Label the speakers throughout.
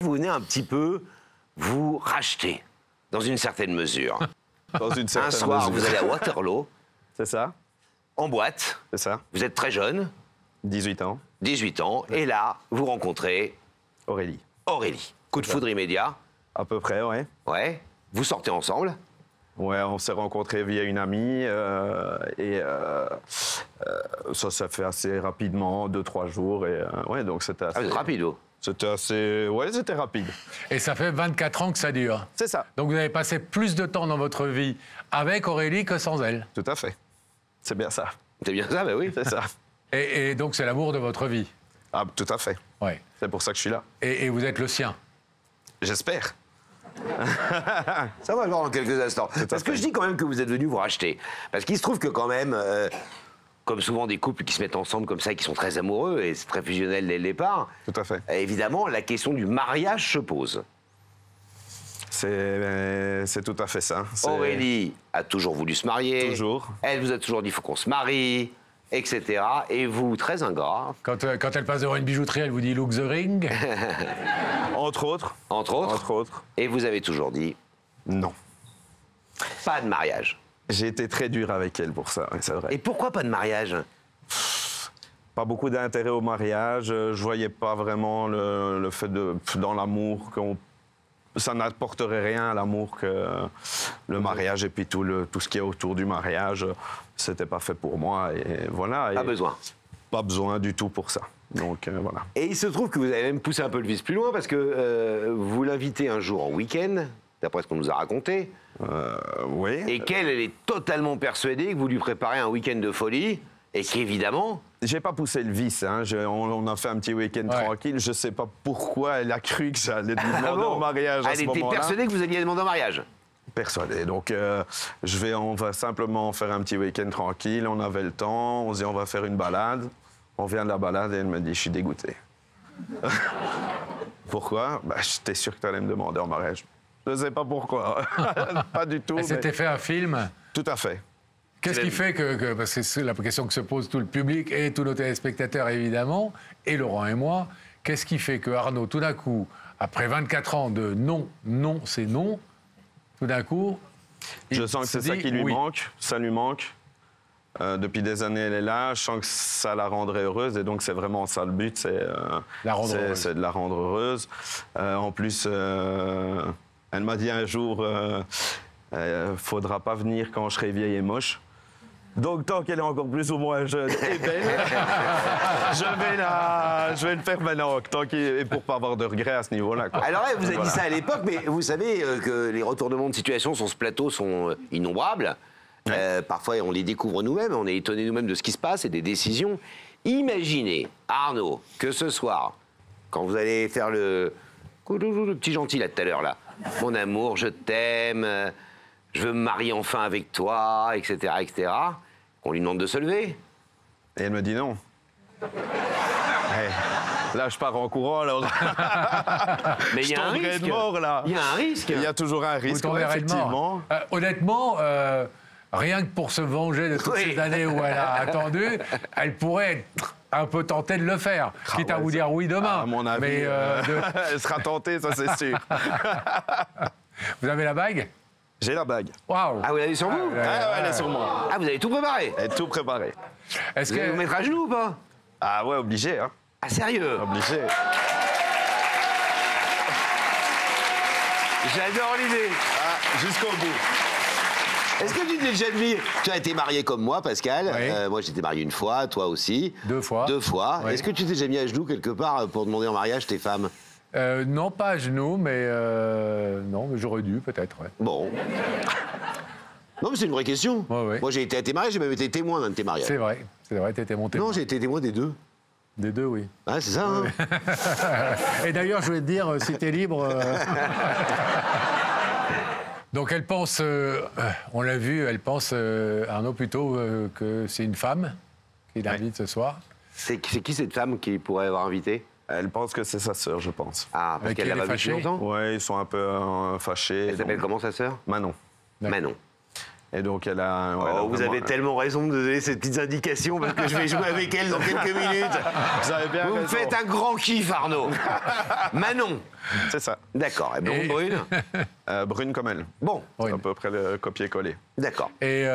Speaker 1: vous venez un petit peu vous racheter, dans une certaine mesure.
Speaker 2: Dans une certaine
Speaker 1: Un soir,
Speaker 2: mesure.
Speaker 1: vous allez à Waterloo,
Speaker 2: C'est ça,
Speaker 1: en boîte,
Speaker 2: c'est ça.
Speaker 1: vous êtes très jeune,
Speaker 2: 18 ans.
Speaker 1: 18 ans, et là, vous rencontrez
Speaker 2: Aurélie.
Speaker 1: Aurélie. Coup de foudre immédiat,
Speaker 2: À peu près, ouais.
Speaker 1: ouais. Vous sortez ensemble.
Speaker 2: Ouais, on s'est rencontrés via une amie ça s'est fait assez rapidement, 2-3 jours. Et ouais, donc c'était assez...
Speaker 1: Ah, vous êtes rapide, vous.
Speaker 2: C'était assez... Ouais, c'était rapide.
Speaker 3: Et ça fait 24 ans que ça dure.
Speaker 2: C'est ça,
Speaker 3: Donc vous avez passé plus de temps dans votre vie avec Aurélie que sans elle.
Speaker 2: tout à fait. C'est bien ça.
Speaker 1: C'est bien ça, ben oui.
Speaker 2: C'est ça.
Speaker 3: Et donc c'est l'amour de votre vie.
Speaker 2: Ah, tout à fait.
Speaker 3: Ouais.
Speaker 2: C'est pour ça que je suis là.
Speaker 3: Et vous êtes le sien.
Speaker 2: J'espère.
Speaker 1: Ça va le voir dans quelques instants.
Speaker 2: à
Speaker 1: Parce que
Speaker 2: fait.
Speaker 1: je dis quand même que vous êtes venu vous racheter. Parce qu'il se trouve que quand même, comme souvent des couples qui se mettent ensemble comme ça et qui sont très amoureux, et c'est très fusionnel dès le départ,
Speaker 2: Tout à fait.
Speaker 1: évidemment, la question du mariage se pose.
Speaker 2: C'est tout à fait ça. C'est-
Speaker 1: Aurélie a toujours voulu se marier.
Speaker 2: Toujours.
Speaker 1: Elle vous a toujours dit, il faut qu'on se marie, etc. Et vous, très ingrat,
Speaker 3: Quand elle passe devant une bijouterie, elle vous dit « look the ring ».
Speaker 2: Entre autres.
Speaker 1: entre autres.
Speaker 2: Entre autres.
Speaker 1: Et vous avez toujours dit,
Speaker 2: Non.
Speaker 1: pas de mariage.
Speaker 2: J'ai été très dur avec elle pour ça, ouais, c'est vrai.
Speaker 1: Et pourquoi pas de mariage?
Speaker 2: Pas beaucoup d'intérêt au mariage. Je voyais pas vraiment le fait de dans l'amour ça n'apporterait rien à l'amour que le mariage et puis tout ce qui est autour du mariage. C'était pas fait pour moi et voilà.
Speaker 1: Pas
Speaker 2: Et
Speaker 1: besoin.
Speaker 2: Pas besoin du tout pour ça. Donc voilà.
Speaker 1: Et il se trouve que vous avez même poussé un peu le vice plus loin parce que vous l'invitez un jour en week-end, d'après ce qu'on nous a raconté,
Speaker 2: Oui.
Speaker 1: et qu'elle, elle est totalement persuadée que vous lui préparez un week-end de folie, et qu'évidemment...
Speaker 2: J'ai pas poussé le vice. Hein. On a fait un petit week-end tranquille. Je sais pas pourquoi elle a cru que j'allais lui demander en mariage à
Speaker 1: Elle
Speaker 2: ce
Speaker 1: était
Speaker 2: moment-là.
Speaker 1: persuadée que vous alliez demander en mariage.
Speaker 2: Persuadé. Donc, on va simplement faire un petit week-end tranquille. On avait le temps. On se dit, on va faire une balade. On vient de la balade et elle me dit, je suis dégoûté. Pourquoi? Bah, j'étais sûr que tu allais me demander en mariage. Je ne sais pas pourquoi. Pas du tout.
Speaker 3: Elle
Speaker 2: mais-
Speaker 3: s'était fait un film.
Speaker 2: Tout à fait.
Speaker 3: Qu'est-ce qui fait que parce que c'est la question que se pose tout le public et tous nos téléspectateurs évidemment, et Laurent et moi, qu'est-ce qui fait que Arnaud, tout d'un coup, après 24 ans de non, non, c'est non, tout d'un coup...
Speaker 2: Je
Speaker 3: il
Speaker 2: sens que
Speaker 3: se
Speaker 2: c'est ça
Speaker 3: dit
Speaker 2: qui lui
Speaker 3: oui.
Speaker 2: manque. Ça lui manque. Depuis des années, elle est là. Je sens que ça la rendrait heureuse. Et donc, c'est vraiment ça le but.
Speaker 3: La rendre heureuse.
Speaker 2: C'est de la rendre heureuse. En plus, elle m'a dit un jour, faudra pas venir quand je serai vieille et moche. Donc, tant qu'elle est encore plus ou moins jeune et belle, je vais le faire maintenant. Et pour pas avoir de regrets à ce niveau-là. quoi.
Speaker 1: Alors, elle vous a
Speaker 2: Voilà.
Speaker 1: dit ça à l'époque, mais vous savez que les retournements de situation sur ce plateau sont innombrables. Parfois, on les découvre nous-mêmes, on est étonnés nous-mêmes de ce qui se passe et des décisions. Imaginez, Arnaud, que ce soir, quand vous allez faire le petit gentil là tout à l'heure, là, mon amour, je t'aime, je veux me marier enfin avec toi, etc., etc., qu'on lui demande de se lever.
Speaker 2: Et elle me dit non. Là, je pars en courant, alors.
Speaker 1: Mais il
Speaker 2: Je
Speaker 1: y a un
Speaker 2: tomberai
Speaker 1: risque.
Speaker 2: de mort, là.
Speaker 1: Il y a un risque.
Speaker 2: Il y a toujours un
Speaker 3: Vous
Speaker 2: risque, ouais,
Speaker 3: tomberez de mort.
Speaker 2: effectivement.
Speaker 3: Honnêtement, rien que pour se venger de toutes
Speaker 1: Oui.
Speaker 3: ces années où elle a attendu, elle pourrait être un peu tentée de le faire, quitte à
Speaker 2: ouais,
Speaker 3: vous dire oui demain.
Speaker 2: À mon avis,
Speaker 3: Mais
Speaker 2: elle sera tentée, ça c'est sûr.
Speaker 3: vous avez la bague?
Speaker 2: J'ai la bague.
Speaker 3: Waouh!
Speaker 1: Ah, vous l'avez sur vous
Speaker 2: Ah, ouais, elle est sur moi.
Speaker 1: Ah, vous avez tout préparé.
Speaker 2: Elle est tout préparée.
Speaker 3: Est-ce
Speaker 1: Vous allez vous
Speaker 3: que
Speaker 1: mettre à genoux ou pas?
Speaker 2: Ah ouais, obligé, hein.
Speaker 1: Ah, sérieux?
Speaker 2: Obligé.
Speaker 1: J'adore l'idée.
Speaker 2: Ah, jusqu'au bout.
Speaker 1: Est-ce que tu t'es déjà dit, tu as été marié comme moi, Pascal.
Speaker 3: Oui.
Speaker 1: Moi, j'étais marié une fois, toi aussi.
Speaker 3: 2 fois.
Speaker 1: 2 fois.
Speaker 3: Oui.
Speaker 1: Est-ce que tu t'es déjà mis à genoux quelque part pour demander en mariage tes femmes?
Speaker 3: non, pas à genoux, mais non, mais j'aurais dû peut-être. Ouais.
Speaker 1: Bon. Non, mais c'est une vraie question.
Speaker 3: Ouais, ouais.
Speaker 1: Moi, j'ai été à tes mariages, j'ai même été témoin d'un de tes mariages.
Speaker 3: C'est vrai, t'étais monté.
Speaker 1: Non, j'ai été témoin des 2.
Speaker 3: Des 2, oui.
Speaker 1: Ah, c'est ça, hein?
Speaker 3: Et d'ailleurs, je voulais te dire, si t'es libre. Donc elle pense, on l'a vu, elle pense, Arnaud, plutôt que c'est une femme qui l'invite ce soir.
Speaker 1: C'est qui cette femme qui pourrait avoir invité?
Speaker 2: Elle pense que c'est sa sœur, je pense.
Speaker 1: Ah, parce
Speaker 3: Avec qui
Speaker 1: qu'elle
Speaker 3: elle
Speaker 1: l'a
Speaker 3: est
Speaker 1: pas vu depuis
Speaker 3: fâchée
Speaker 1: longtemps?
Speaker 2: Ouais, ils sont un peu fâchés.
Speaker 1: Elle s'appelle
Speaker 2: donc-
Speaker 1: comment, sa sœur?
Speaker 2: Manon.
Speaker 1: Manon.
Speaker 2: Et donc, elle a... ouais, elle a
Speaker 1: Oh, vous
Speaker 2: vraiment-
Speaker 1: avez tellement raison de donner ces petites indications parce que je vais jouer avec elle dans quelques minutes.
Speaker 2: Vous avez bien
Speaker 1: Vous me
Speaker 2: raison.
Speaker 1: faites un grand kiff, Arnaud. Manon.
Speaker 2: C'est ça.
Speaker 1: D'accord. Et blonde,
Speaker 3: Et-
Speaker 1: brune.
Speaker 2: Brune comme elle.
Speaker 1: Bon,
Speaker 2: C'est
Speaker 3: Oui.
Speaker 2: à peu près le copier-coller.
Speaker 1: d'accord.
Speaker 3: Et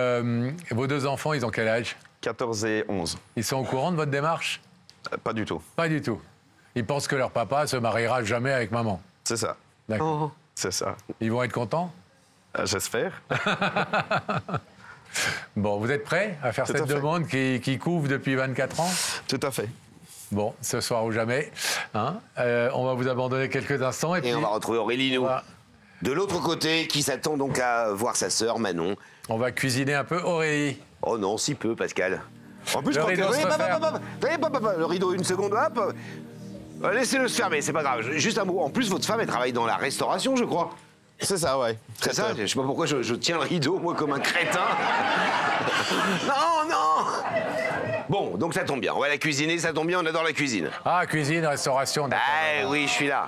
Speaker 3: vos deux enfants, ils ont quel âge?
Speaker 2: 14 et 11.
Speaker 3: Ils sont au courant de votre démarche?
Speaker 2: Pas du tout.
Speaker 3: Pas du tout. Ils pensent que leur papa se mariera jamais avec maman.
Speaker 2: C'est ça.
Speaker 3: D'accord.
Speaker 1: Oh.
Speaker 2: C'est ça.
Speaker 3: Ils vont être contents?
Speaker 2: J'espère.
Speaker 3: Bon, vous êtes prêts à faire
Speaker 2: Tout
Speaker 3: cette
Speaker 2: à fait.
Speaker 3: demande qui couvre depuis 24 ans?
Speaker 2: Tout à fait.
Speaker 3: Bon, ce soir ou jamais. Hein. On va vous abandonner quelques instants. Et, puis,
Speaker 1: Et on va retrouver Aurélie nous.
Speaker 3: Voilà.
Speaker 1: De l'autre côté, qui s'attend donc à voir sa sœur Manon.
Speaker 3: on va cuisiner un peu. Aurélie,
Speaker 1: Oh non, si peu, Pascal. En plus,
Speaker 3: Le
Speaker 1: quand
Speaker 3: rideau
Speaker 1: hop,
Speaker 3: se
Speaker 1: hop,
Speaker 3: referme.
Speaker 1: hop, hop, hop, hop, hop, le rideau, une seconde, hop. Laissez-le se fermer, c'est pas grave. Juste un mot. En plus, votre femme, elle travaille dans la restauration, je crois.
Speaker 2: C'est ça, ouais.
Speaker 1: C'est ça? Je sais pas pourquoi je tiens le rideau, moi, comme un crétin. Non, non. Bon, donc ça tombe bien. On va la cuisiner, ça tombe bien, on adore la cuisine.
Speaker 3: ah, cuisine, restauration, d'accord.
Speaker 1: Ah oui, je suis là.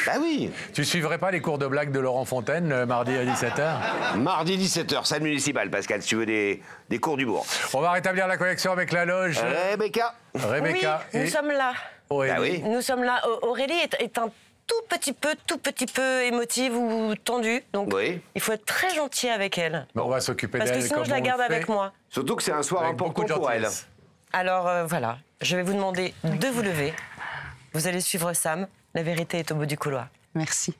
Speaker 1: Bah oui.
Speaker 3: Tu suivrais pas les cours de blague de Laurent Fontaine le mardi à 17h?
Speaker 1: Mardi 17h, salle municipale, Pascal, si tu veux des cours d'humour.
Speaker 3: On va rétablir la connexion avec la loge.
Speaker 1: Rebecca.
Speaker 3: Rebecca
Speaker 4: Oui, nous sommes là.
Speaker 3: Aurélie.
Speaker 1: Ah oui.
Speaker 4: Nous sommes là. Aurélie est un tout petit peu émotive ou tendue. Donc,
Speaker 1: Oui.
Speaker 4: il faut être très gentil avec elle.
Speaker 3: Mais on va s'occuper
Speaker 4: Parce
Speaker 3: d'elle.
Speaker 4: que sinon,
Speaker 3: comme
Speaker 4: je la
Speaker 3: on le
Speaker 4: garde
Speaker 3: fait,
Speaker 4: avec moi.
Speaker 1: Surtout que c'est un soir
Speaker 3: avec beaucoup
Speaker 1: important
Speaker 3: de
Speaker 1: pour elle.
Speaker 3: gentillesse.
Speaker 4: Alors, voilà. Je vais vous demander de vous lever. Vous allez suivre Sam. La vérité est au bout du couloir.
Speaker 5: Merci.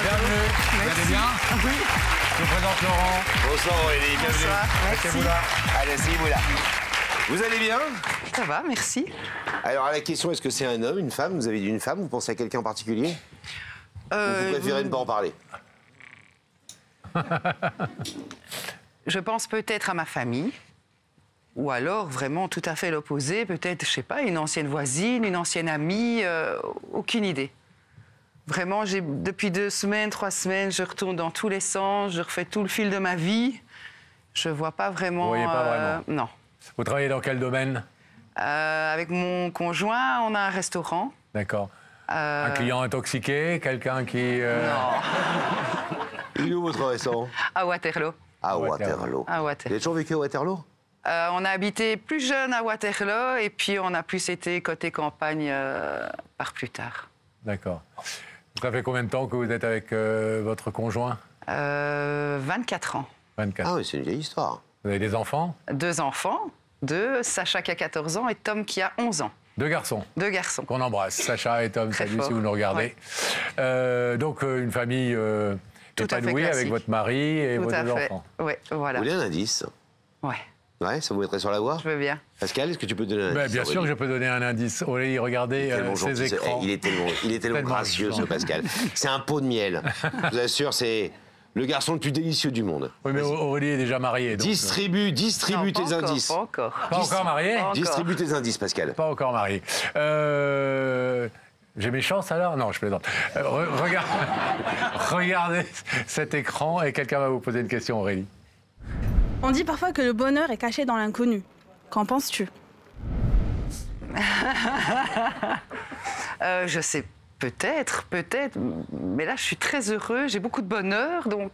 Speaker 3: Bienvenue. Vous allez bien? Oui. Je vous présente Laurent.
Speaker 1: Bonsoir Aurélie, bienvenue.
Speaker 3: Mettez-vous là.
Speaker 1: Allez, asseyez-vous là. Vous allez bien?
Speaker 5: Ça va, merci.
Speaker 1: Alors, à la question, est-ce que c'est un homme, une femme? Vous avez dit une femme, vous pensez à quelqu'un en particulier? Ou vous préférez ne pas en parler?
Speaker 5: Je pense peut-être à ma famille. Ou alors, vraiment tout à fait l'opposé. Peut-être, je sais pas, une ancienne voisine, une ancienne amie. Aucune idée. Vraiment, depuis 2 semaines, 3 semaines, je retourne dans tous les sens. Je refais tout le fil de ma vie. Je vois pas vraiment...
Speaker 3: Vous voyez pas vraiment?
Speaker 5: Non.
Speaker 3: Vous travaillez dans quel domaine?
Speaker 5: Avec mon conjoint, on a un restaurant.
Speaker 3: D'accord. Un client intoxiqué? Quelqu'un qui...
Speaker 1: Il est où votre restaurant?
Speaker 5: À Waterloo.
Speaker 1: À
Speaker 3: Waterloo.
Speaker 1: Waterloo.
Speaker 5: À
Speaker 1: Vous
Speaker 5: Waterloo.
Speaker 1: avez toujours vécu à Waterloo?
Speaker 5: On a habité plus jeune à Waterloo et puis on a plus été côté campagne par plus tard.
Speaker 3: D'accord. Ça fait combien de temps que vous êtes avec votre conjoint?
Speaker 5: 24 ans.
Speaker 3: 24.
Speaker 1: Ah oui, c'est une vieille histoire.
Speaker 3: Vous avez des enfants?
Speaker 5: 2 enfants, Sacha qui a 14 ans et Tom qui a 11 ans.
Speaker 3: 2 garçons
Speaker 5: 2 garçons.
Speaker 3: qu'on embrasse. Sacha et Tom,
Speaker 5: Très
Speaker 3: salut
Speaker 5: fort.
Speaker 3: si vous nous regardez. Donc une famille
Speaker 5: Tout à fait
Speaker 3: épanouie avec
Speaker 5: classique.
Speaker 3: votre mari et
Speaker 5: Tout
Speaker 3: vos
Speaker 5: à
Speaker 3: 2
Speaker 5: fait.
Speaker 3: enfants.
Speaker 5: Oui, voilà.
Speaker 1: Vous voulez un indice?
Speaker 5: Ouais,
Speaker 1: Ouais, ça vous mettrait sur la voie?
Speaker 5: je veux bien.
Speaker 1: Pascal, est-ce que tu peux donner un indice?
Speaker 3: Bien sûr que je peux donner un indice. Aurélie, regardez
Speaker 1: Tellement
Speaker 3: ces
Speaker 1: gentil,
Speaker 3: écrans.
Speaker 1: il est tellement
Speaker 3: Tellement
Speaker 1: gracieux, ce
Speaker 3: gentil.
Speaker 1: Pascal. C'est un pot de miel. Je vous assure, c'est le garçon le plus délicieux du monde.
Speaker 3: Oui, mais Aurélie est déjà mariée. Donc,
Speaker 1: Distribue
Speaker 5: Non,
Speaker 1: tes
Speaker 5: pas encore,
Speaker 1: indices.
Speaker 5: Pas encore.
Speaker 3: pas encore mariée?
Speaker 5: Pas encore.
Speaker 1: Distribue tes indices, Pascal.
Speaker 3: Pas encore mariée. J'ai mes chances alors? Non, je plaisante. Regardez cet écran et quelqu'un va vous poser une question, Aurélie.
Speaker 6: On dit parfois que le bonheur est caché dans l'inconnu. Qu'en penses-tu?
Speaker 5: Je sais, peut-être. Mais là, je suis très heureux, j'ai beaucoup de bonheur, donc...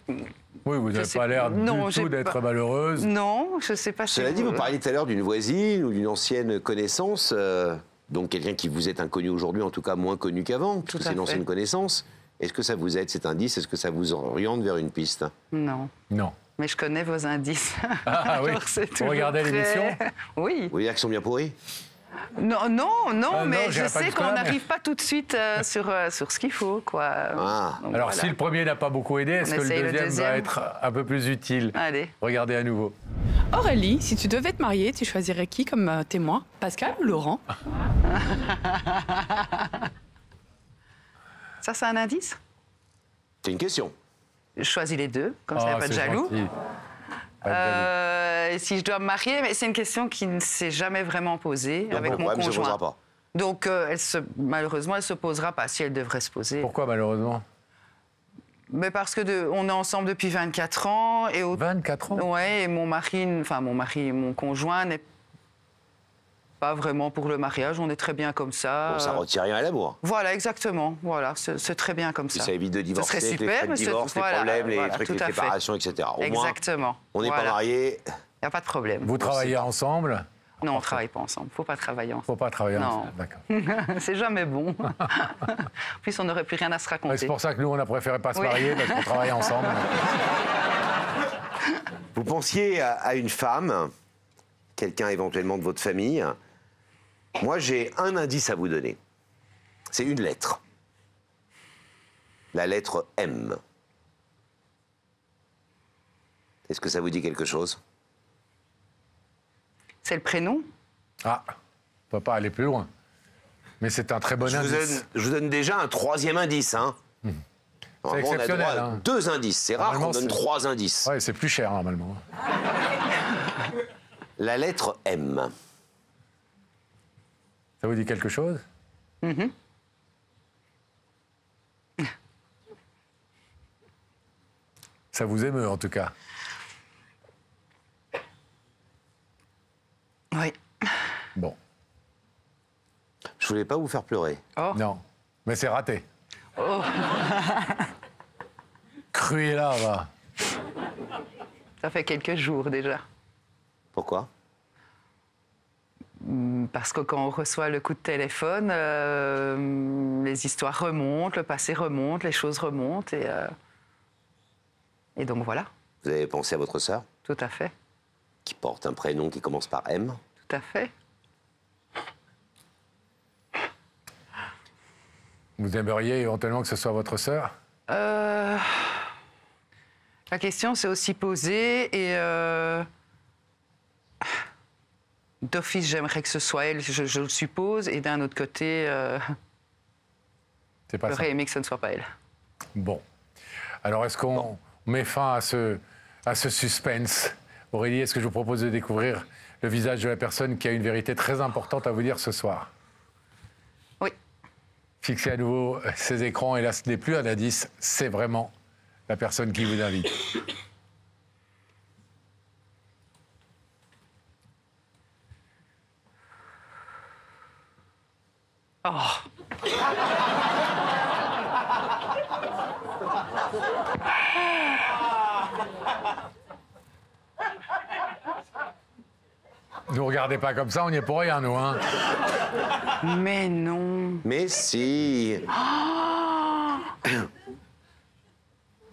Speaker 3: Oui, vous
Speaker 5: Je
Speaker 3: n'avez
Speaker 5: sais
Speaker 3: pas
Speaker 5: pas.
Speaker 3: l'air
Speaker 5: Non,
Speaker 3: du
Speaker 5: j'ai
Speaker 3: tout d'être
Speaker 5: pas-
Speaker 3: malheureuse.
Speaker 5: Non, je sais pas si
Speaker 1: Cela dit, vous parliez tout à l'heure d'une voisine ou d'une ancienne connaissance, donc quelqu'un qui vous est inconnu aujourd'hui, en tout cas moins connu qu'avant, parce
Speaker 5: Tout
Speaker 1: que
Speaker 5: à
Speaker 1: c'est une ancienne
Speaker 5: fait.
Speaker 1: connaissance. Est-ce que ça vous aide cet indice? Est-ce que ça vous oriente vers une piste?
Speaker 5: Non.
Speaker 3: Non.
Speaker 5: Mais je connais vos indices.
Speaker 3: Ah oui.
Speaker 5: Alors, c'est
Speaker 3: Vous
Speaker 5: toujours
Speaker 3: regardez
Speaker 5: très-
Speaker 3: l'émission?
Speaker 5: Oui.
Speaker 1: Vous voulez dire qu'ils sont bien pourris?
Speaker 5: Non, non,
Speaker 3: non,
Speaker 5: mais
Speaker 3: j'irai
Speaker 5: je
Speaker 3: pas
Speaker 5: sais
Speaker 3: jusque-là,
Speaker 5: qu'on
Speaker 3: mais-
Speaker 5: n'arrive pas tout de suite sur ce qu'il faut, quoi.
Speaker 1: Ah.
Speaker 5: Donc,
Speaker 3: Alors,
Speaker 5: voilà.
Speaker 3: si le premier n'a pas beaucoup aidé, est-ce
Speaker 5: On
Speaker 3: que le
Speaker 5: essaye le
Speaker 3: deuxième va
Speaker 5: deuxième.
Speaker 3: être un peu plus utile?
Speaker 5: Allez.
Speaker 3: Regardez à nouveau.
Speaker 6: Aurélie, si tu devais te marier, tu choisirais qui comme témoin? Pascal ou Laurent?
Speaker 5: Ça, c'est un indice?
Speaker 1: C'est une question.
Speaker 5: Je choisis les deux, comme ça, il n'y
Speaker 3: Ah,
Speaker 5: a pas de
Speaker 3: c'est
Speaker 5: jaloux.
Speaker 3: gentil. Pas de jaloux.
Speaker 5: Et si je dois me marier, mais c'est une question qui ne s'est jamais vraiment posée
Speaker 1: Donc,
Speaker 5: avec
Speaker 1: le
Speaker 5: mon
Speaker 1: problème ne se posera
Speaker 5: conjoint.
Speaker 1: pas.
Speaker 5: Donc, malheureusement, elle ne se posera pas si elle devrait se poser.
Speaker 3: Pourquoi, malheureusement?
Speaker 5: Mais parce que on est ensemble depuis 24 ans. Et
Speaker 3: 24 ans?
Speaker 5: Ouais, et mon conjoint n'est pas vraiment pour le mariage. On est très bien comme ça.
Speaker 1: Bon, ça retire rien à l'amour.
Speaker 5: Voilà, exactement. Voilà, c'est très bien comme
Speaker 1: Puis
Speaker 5: ça.
Speaker 1: ça évite de divorcer,
Speaker 5: serait
Speaker 1: avec les
Speaker 5: super,
Speaker 1: frais de
Speaker 5: mais
Speaker 1: divorce, les
Speaker 5: voilà,
Speaker 1: problèmes, les
Speaker 5: voilà,
Speaker 1: trucs,
Speaker 5: tout
Speaker 1: les
Speaker 5: à fait.
Speaker 1: séparations, etc. Au moins,
Speaker 5: Exactement.
Speaker 1: on n'est pas
Speaker 5: Voilà.
Speaker 1: mariés.
Speaker 5: Il n'y a pas de problème.
Speaker 3: Vous travaillez ensemble?
Speaker 5: Non, on ne travaille pas ensemble. Il ne faut pas travailler
Speaker 3: Faut
Speaker 5: ensemble.
Speaker 3: pas travailler
Speaker 5: Non.
Speaker 3: ensemble, d'accord.
Speaker 5: C'est jamais bon. En plus, on n'aurait plus rien à se
Speaker 3: Ouais,
Speaker 5: raconter.
Speaker 3: c'est pour ça que nous, on a préféré pas se
Speaker 5: Oui.
Speaker 3: marier, parce qu'on travaille ensemble.
Speaker 1: Vous pensiez à une femme, quelqu'un éventuellement de votre famille. Moi, j'ai un indice à vous donner. C'est une lettre. La lettre M. Est-ce que ça vous dit quelque chose?
Speaker 5: C'est le prénom?
Speaker 3: Ah, on peut pas aller plus loin. Mais c'est un très bon indice.
Speaker 1: Je vous donne déjà un troisième indice. Hein. Normalement, on a
Speaker 3: exceptionnel,
Speaker 1: droit à
Speaker 3: hein.
Speaker 1: 2 indices. C'est rare qu'on
Speaker 3: Normalement,
Speaker 1: donne
Speaker 3: c'est-
Speaker 1: 3 indices.
Speaker 3: Ouais, c'est plus cher, normalement.
Speaker 1: La lettre M.
Speaker 3: Ça vous dit quelque chose? Ça vous émeut, en tout cas.
Speaker 5: Oui.
Speaker 3: Bon,
Speaker 1: Je voulais pas vous faire pleurer.
Speaker 3: non. Mais c'est raté. Cruella, va.
Speaker 5: Ça fait quelques jours déjà.
Speaker 1: Pourquoi?
Speaker 5: Parce que quand on reçoit le coup de téléphone, les histoires remontent, le passé remonte, les choses remontent. Et donc voilà,
Speaker 1: Vous avez pensé à votre sœur,
Speaker 5: tout à fait.
Speaker 1: qui porte un prénom qui commence par M.
Speaker 5: Tout à fait.
Speaker 3: Vous aimeriez éventuellement que ce soit votre sœur?
Speaker 5: La question s'est aussi posée et d'office, j'aimerais que ce soit elle, je le suppose, et d'un autre côté,
Speaker 3: C'est pas ça.
Speaker 5: j'aurais aimé que ce ne soit pas elle.
Speaker 3: Bon. Alors, est-ce qu'on met fin à ce suspense? Aurélie, est-ce que je vous propose de découvrir le visage de la personne qui a une vérité très importante à vous dire ce soir?
Speaker 5: Oui.
Speaker 3: Fixez à nouveau ces écrans, et là, ce n'est plus un indice, c'est vraiment la personne qui vous invite.
Speaker 5: Oh,
Speaker 3: Ne nous regardez pas comme ça, on n'y est pour rien, nous. Hein.
Speaker 5: mais non.
Speaker 1: Mais si.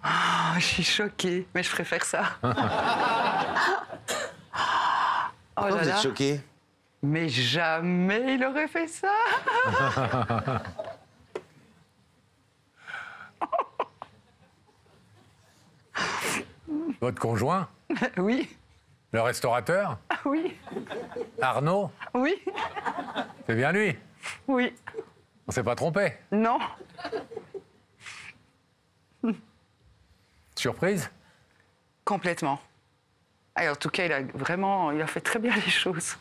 Speaker 5: Ah, je suis choquée, mais je préfère ça. Oh
Speaker 1: Pourquoi
Speaker 5: là
Speaker 1: vous
Speaker 5: là.
Speaker 1: êtes choqué?
Speaker 5: Mais jamais il aurait fait ça.
Speaker 3: Votre conjoint,
Speaker 5: Oui,
Speaker 3: le restaurateur,
Speaker 5: oui,
Speaker 3: Arnaud,
Speaker 5: oui,
Speaker 3: c'est bien lui.
Speaker 5: oui.
Speaker 3: On s'est pas trompé.
Speaker 5: Non,
Speaker 3: Surprise?
Speaker 5: complètement. Et en tout cas, il a fait très bien les choses.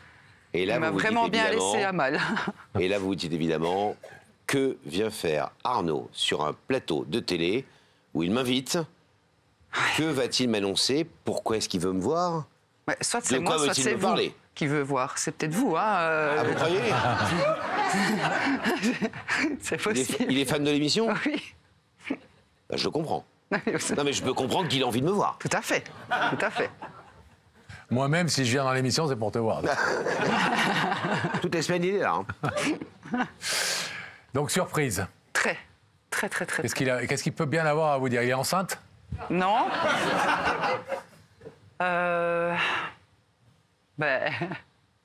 Speaker 1: Et là,
Speaker 5: Il m'a
Speaker 1: vous vous
Speaker 5: vraiment
Speaker 1: dites
Speaker 5: bien
Speaker 1: évidemment-
Speaker 5: laissé à mal.
Speaker 1: Et là, vous vous dites évidemment, que vient faire Arnaud sur un plateau de télé où il m'invite? Que va-t-il m'annoncer? Pourquoi est-ce qu'il veut me voir?
Speaker 5: Ouais, soit
Speaker 1: De
Speaker 5: c'est
Speaker 1: quoi
Speaker 5: moi, soit
Speaker 1: veut-il
Speaker 5: c'est
Speaker 1: me
Speaker 5: vous
Speaker 1: parler?
Speaker 5: qui veut voir. C'est peut-être vous, hein.
Speaker 1: Ah, vous croyez?
Speaker 5: C'est
Speaker 1: il, est,
Speaker 5: possible.
Speaker 1: il est fan de l'émission?
Speaker 5: Oui.
Speaker 1: Bah, je le comprends. Non, mais je peux comprendre qu'il a envie de me voir.
Speaker 5: Tout à fait, tout à fait.
Speaker 3: Moi-même, si je viens dans l'émission, c'est pour te voir.
Speaker 1: Toutes les semaines, il est là. Hein.
Speaker 3: Donc, surprise.
Speaker 5: Très, très, très, très.
Speaker 3: Qu'est-ce qu'il peut bien avoir à vous dire? Il est enceinte?
Speaker 5: Non. Ben,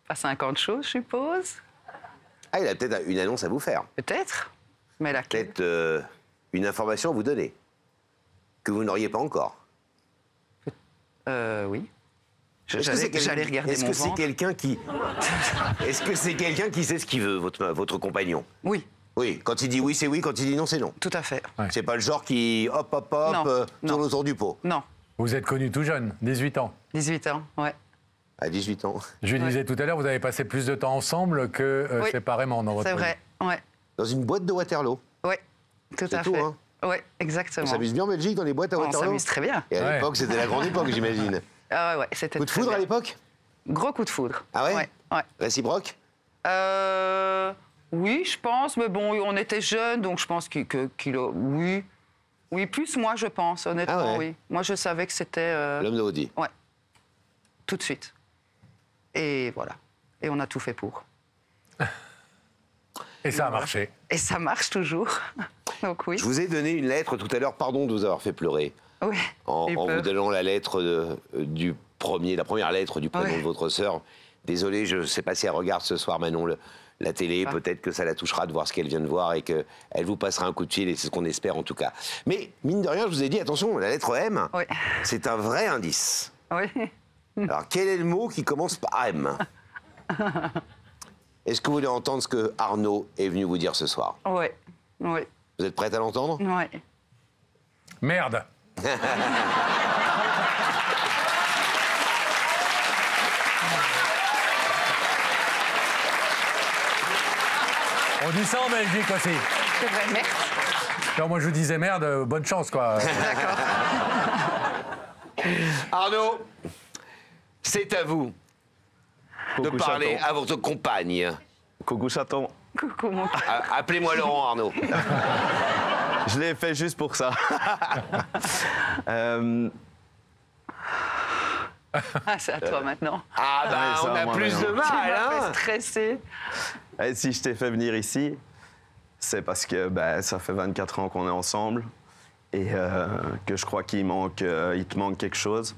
Speaker 5: pas 50 choses, je suppose.
Speaker 1: Ah, il a peut-être une annonce à vous faire.
Speaker 5: Peut-être. Mais laquelle?
Speaker 1: Peut-être une information à vous donner. Que vous n'auriez pas encore.
Speaker 5: Oui.
Speaker 1: Est-ce que c'est quelqu'un-
Speaker 5: J'allais regarder
Speaker 1: Est-ce
Speaker 5: mon
Speaker 1: que c'est
Speaker 5: ventre.
Speaker 1: quelqu'un qui... Est-ce que c'est quelqu'un qui sait ce qu'il veut, votre compagnon?
Speaker 5: Oui,
Speaker 1: Oui, quand il dit oui, c'est oui, quand il dit non, c'est non.
Speaker 5: tout à fait.
Speaker 3: Ouais.
Speaker 1: C'est pas le genre qui, hop, hop, hop,
Speaker 5: Non,
Speaker 1: tourne
Speaker 5: non.
Speaker 1: autour du pot.
Speaker 5: Non,
Speaker 3: Vous êtes connu tout jeune, 18 ans.
Speaker 5: 18 ans, ouais.
Speaker 1: À 18 ans.
Speaker 3: Je lui disais tout à l'heure, vous avez passé plus de temps ensemble que
Speaker 5: Oui.
Speaker 3: séparément dans votre
Speaker 5: C'est
Speaker 3: vie.
Speaker 5: vrai, ouais.
Speaker 1: Dans une boîte de Waterloo.
Speaker 5: Ouais, tout
Speaker 1: C'est
Speaker 5: à
Speaker 1: tout,
Speaker 5: fait.
Speaker 1: hein.
Speaker 5: Ouais, exactement.
Speaker 1: On s'amuse bien en Belgique dans les boîtes à
Speaker 5: On
Speaker 1: Waterloo?
Speaker 5: s'amuse très bien.
Speaker 1: Et à
Speaker 3: Ouais.
Speaker 1: l'époque, c'était la grande époque, j'imagine.
Speaker 5: Ah ouais, c'était
Speaker 1: Coup de
Speaker 5: très
Speaker 1: foudre à
Speaker 5: bien.
Speaker 1: l'époque?
Speaker 5: Gros coup de foudre.
Speaker 1: Ah ouais?
Speaker 5: Ouais.
Speaker 1: Réciproque?
Speaker 5: Oui, je pense, mais bon, on était jeunes, donc je pense qu'il a... Oui. Oui, plus moi, je pense, honnêtement,
Speaker 1: Ah ouais.
Speaker 5: oui. Moi, je savais que c'était...
Speaker 1: L'homme de Audi.
Speaker 5: Ouais. Tout de suite. Et voilà. Et on a tout fait pour.
Speaker 3: Et ça a marché.
Speaker 5: Et ça marche toujours. Donc oui.
Speaker 1: Je vous ai donné une lettre tout à l'heure, pardon de vous avoir fait pleurer,
Speaker 5: Oui.
Speaker 1: en
Speaker 5: j'ai
Speaker 1: vous
Speaker 5: peur.
Speaker 1: donnant la lettre la première lettre du prénom
Speaker 5: Ouais.
Speaker 1: de votre sœur. Désolé, je ne sais pas si elle regarde ce soir, Manon, la télé.
Speaker 5: Ah.
Speaker 1: Peut-être que ça la touchera de voir ce qu'elle vient de voir et qu'elle vous passera un coup de fil, et c'est ce qu'on espère en tout cas. Mais, mine de rien, je vous ai dit, attention, la lettre M,
Speaker 5: Oui.
Speaker 1: c'est un vrai indice.
Speaker 5: Oui.
Speaker 1: Alors, quel est le mot qui commence par M? Est-ce que vous voulez entendre ce que Arnaud est venu vous dire ce soir?
Speaker 5: Oui. Oui.
Speaker 1: Vous êtes prête à l'entendre?
Speaker 5: Oui.
Speaker 3: Merde. On dit ça en Belgique aussi.
Speaker 5: C'est vrai, merde.
Speaker 3: Alors moi je vous disais merde, bonne chance quoi.
Speaker 5: D'accord.
Speaker 1: Arnaud, c'est à vous de
Speaker 2: Coucou,
Speaker 1: parler
Speaker 2: chaton.
Speaker 1: à votre compagne.
Speaker 2: Coucou chaton.
Speaker 5: Coucou, mon...
Speaker 1: Appelez-moi Laurent, Arnaud.
Speaker 2: Je l'ai fait juste pour ça.
Speaker 5: Ah, c'est à toi maintenant.
Speaker 1: Ah bah,
Speaker 2: Ouais, ça,
Speaker 1: on a
Speaker 2: moi,
Speaker 1: plus de
Speaker 2: maintenant.
Speaker 5: Tu
Speaker 1: mal,
Speaker 5: m'as
Speaker 1: hein.
Speaker 5: fait stresser.
Speaker 2: Et si je t'ai fait venir ici, c'est parce que ça fait 24 ans qu'on est ensemble et que je crois il te manque quelque chose.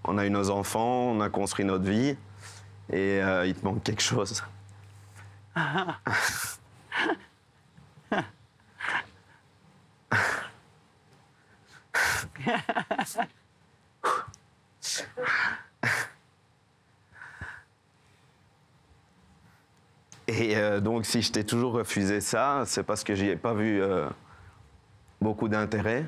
Speaker 2: On a eu nos enfants, on a construit notre vie et il te manque quelque chose. Et donc, si je t'ai toujours refusé ça, c'est parce que j'y ai pas vu beaucoup d'intérêt.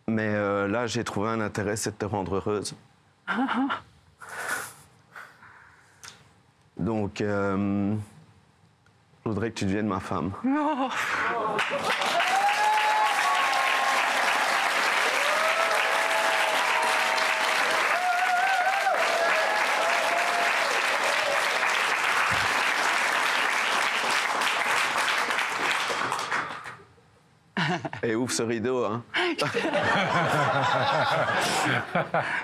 Speaker 2: Mais là, j'ai trouvé un intérêt, c'est de te rendre heureuse. Donc, je voudrais que tu deviennes ma femme. Et ouvre ce rideau, hein.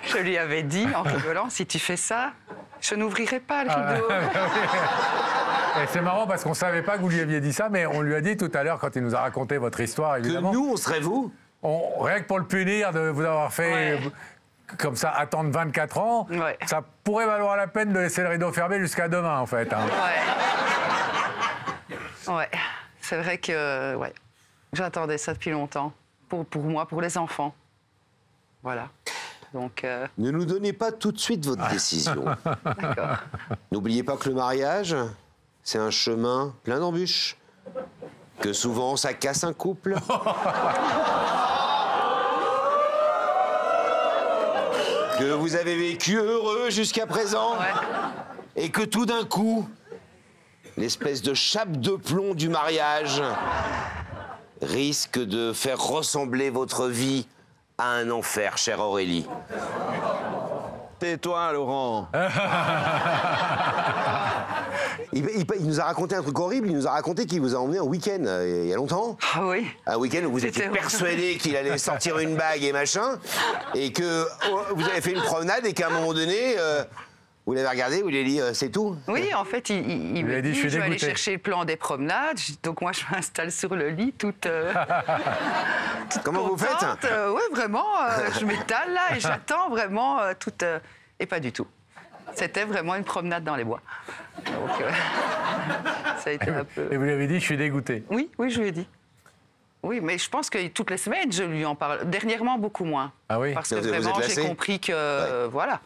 Speaker 5: Je lui avais dit, en rigolant, si tu fais ça, je n'ouvrirai pas le
Speaker 3: Ah,
Speaker 5: rideau.
Speaker 3: Et c'est marrant parce qu'on savait pas que vous lui aviez dit ça, mais on lui a dit tout à l'heure quand il nous a raconté votre histoire,
Speaker 1: Que
Speaker 3: évidemment.
Speaker 1: nous, on serait vous?
Speaker 3: Rien que pour le punir de vous avoir fait
Speaker 5: Ouais.
Speaker 3: comme ça attendre 24 ans,
Speaker 5: Ouais.
Speaker 3: ça pourrait valoir la peine de laisser le rideau fermé jusqu'à demain en fait. Hein.
Speaker 5: Ouais. Ouais. C'est vrai que, ouais. J'attendais ça depuis longtemps. Pour moi, pour les enfants. Voilà. Donc,
Speaker 1: Ne nous donnez pas tout de suite votre décision.
Speaker 5: d'accord.
Speaker 1: N'oubliez pas que le mariage, c'est un chemin plein d'embûches. Que souvent, ça casse un couple. Que vous avez vécu heureux jusqu'à présent.
Speaker 5: Ouais.
Speaker 1: Et que tout d'un coup, l'espèce de chape de plomb du mariage risque de faire ressembler votre vie à un enfer, chère Aurélie.
Speaker 2: Tais-toi, Laurent.
Speaker 1: Il nous a raconté un truc horrible, il nous a raconté qu'il vous a emmené un week-end il y a longtemps.
Speaker 5: Ah oui.
Speaker 1: Un week-end où vous
Speaker 5: C'était
Speaker 1: étiez persuadé qu'il allait sortir une bague et machin, et que vous avez fait une promenade et qu'à un moment donné, vous l'avez regardé, vous lui avez dit c'est tout.
Speaker 5: Oui, en fait, il
Speaker 3: lui a
Speaker 5: me
Speaker 3: dit,
Speaker 5: dit,
Speaker 3: je suis
Speaker 5: je vais aller
Speaker 3: dégoûté.
Speaker 5: chercher le plan des promenades. Donc moi, je m'installe sur le lit toute
Speaker 1: Comment vous faites?
Speaker 5: Oui, vraiment, je m'étale là et j'attends vraiment toute... et pas du tout. C'était vraiment une promenade dans les bois. Donc, ça a été un peu...
Speaker 3: Et vous lui avez dit, je suis dégoûté.
Speaker 5: Oui, oui, je lui ai dit. Oui, mais je pense que toutes les semaines, je lui en parle. Dernièrement, beaucoup moins.
Speaker 3: Ah oui.
Speaker 5: Parce que
Speaker 1: Vous êtes
Speaker 5: vraiment,
Speaker 1: lassé?
Speaker 5: j'ai compris que... voilà.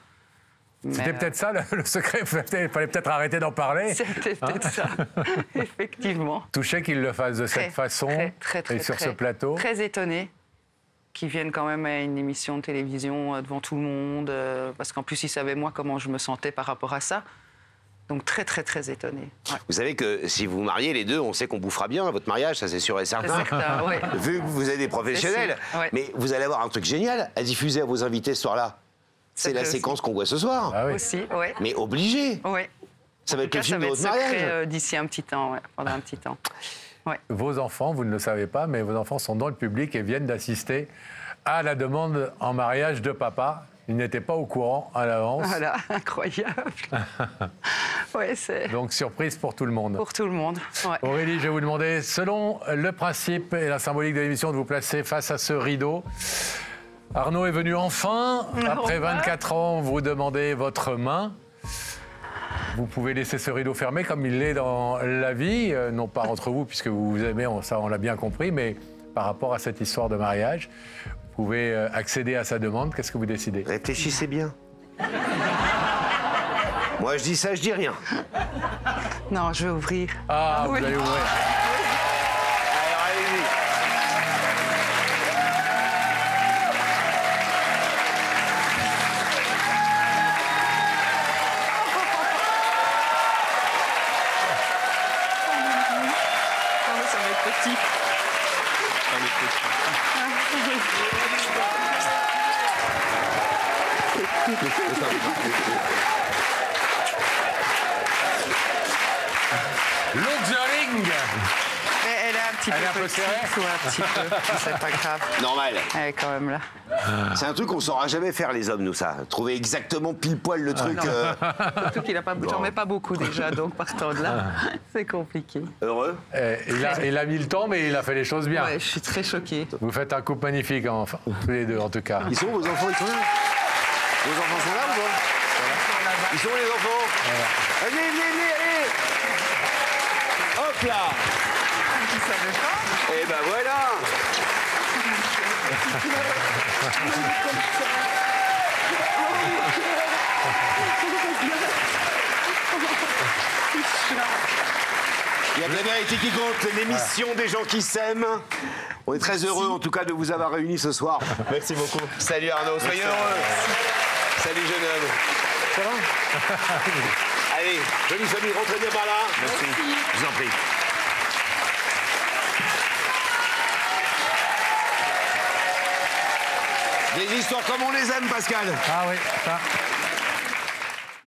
Speaker 3: C'était
Speaker 5: Mais,
Speaker 3: peut-être ça le secret, il fallait peut-être arrêter d'en parler.
Speaker 5: C'était peut-être ça, effectivement.
Speaker 3: Touché qu'il le fasse de
Speaker 5: Très,
Speaker 3: cette façon
Speaker 5: très,
Speaker 3: et sur
Speaker 5: très,
Speaker 3: ce plateau.
Speaker 5: Très étonné qu'ils viennent quand même à une émission de télévision devant tout le monde, parce qu'en plus, ils savaient, moi, comment je me sentais par rapport à ça. Donc très, très, très étonnée. Ouais.
Speaker 1: Vous savez que si vous vous mariez les deux, on sait qu'on bouffera bien à votre mariage, ça c'est sûr et certain.
Speaker 5: C'est certain, ouais.
Speaker 1: Vu que vous êtes des professionnels.
Speaker 5: C'est sûr, ouais.
Speaker 1: Mais vous allez avoir un truc génial à diffuser à vos invités ce soir-là. C'est la
Speaker 5: aussi.
Speaker 1: séquence qu'on voit ce soir.
Speaker 3: Ah oui.
Speaker 5: Aussi, ouais.
Speaker 1: Mais obligé.
Speaker 5: Ouais.
Speaker 1: Ça va
Speaker 5: En
Speaker 1: être
Speaker 5: tout
Speaker 1: le
Speaker 5: cas,
Speaker 1: film de
Speaker 5: ça
Speaker 1: votre
Speaker 5: va être secret,
Speaker 1: mariage.
Speaker 5: d'ici un petit temps, ouais, pendant un petit temps. Ouais.
Speaker 3: Vos enfants, vous ne le savez pas, mais vos enfants sont dans le public et viennent d'assister à la demande en mariage de papa. Ils n'étaient pas au courant à l'avance.
Speaker 5: Voilà, incroyable. Ouais, c'est
Speaker 3: Donc surprise pour tout le monde.
Speaker 5: pour tout le monde. Ouais.
Speaker 3: Aurélie, je vais vous demander, selon le principe et la symbolique de l'émission, de vous placer face à ce rideau. Arnaud est venu enfin. Après 24 ans, vous demandez votre main. Vous pouvez laisser ce rideau fermé comme il l'est dans la vie, non pas entre vous, puisque vous vous aimez, ça on l'a bien compris, mais par rapport à cette histoire de mariage. Vous pouvez accéder à sa demande. Qu'est-ce que vous décidez?
Speaker 1: Réfléchissez bien. Moi je dis ça, je dis rien.
Speaker 5: Non, je vais ouvrir.
Speaker 3: Ah,
Speaker 5: Oui.
Speaker 3: vous allez ouvrir.
Speaker 1: Alors allez-y.
Speaker 5: Oh, ça va être petit.
Speaker 3: Luxuring.
Speaker 5: Mais elle est un petit
Speaker 3: Elle est un
Speaker 5: peu
Speaker 3: peu
Speaker 5: petite,
Speaker 3: serrée.
Speaker 5: ou un petit peu. C'est pas grave.
Speaker 1: Normal.
Speaker 5: Elle est quand même là.
Speaker 1: C'est un truc qu'on saura jamais faire les hommes, nous, ça. Trouver exactement pile poil le truc.
Speaker 5: Surtout qu'il a pas, j'en mets pas beaucoup déjà, donc partant de là, c'est compliqué.
Speaker 1: Heureux.
Speaker 3: Il a mis le temps, mais il a fait les choses bien.
Speaker 5: Ouais, je suis très choquée.
Speaker 3: Vous faites un couple magnifique, enfin, tous les deux, en tout cas.
Speaker 1: Ils sont où, vos enfants? Ils sont là? Vos enfants sont là ou pas? Ils sont où, les enfants? Venez, venez, venez, allez. Hop là.
Speaker 5: Tu savais pas?
Speaker 1: Et ben voilà. Il y a de la vérité qui compte, l'émission des gens qui s'aiment. On est très heureux en tout cas de vous avoir réunis ce soir.
Speaker 2: Merci beaucoup.
Speaker 1: Salut Arnaud, soyez heureux. Salut jeune homme. Ça va? Allez, jolie famille, rentrez bien par là. Merci. Je vous en prie. Des histoires comme on les aime, Pascal.
Speaker 3: Ah oui, ça.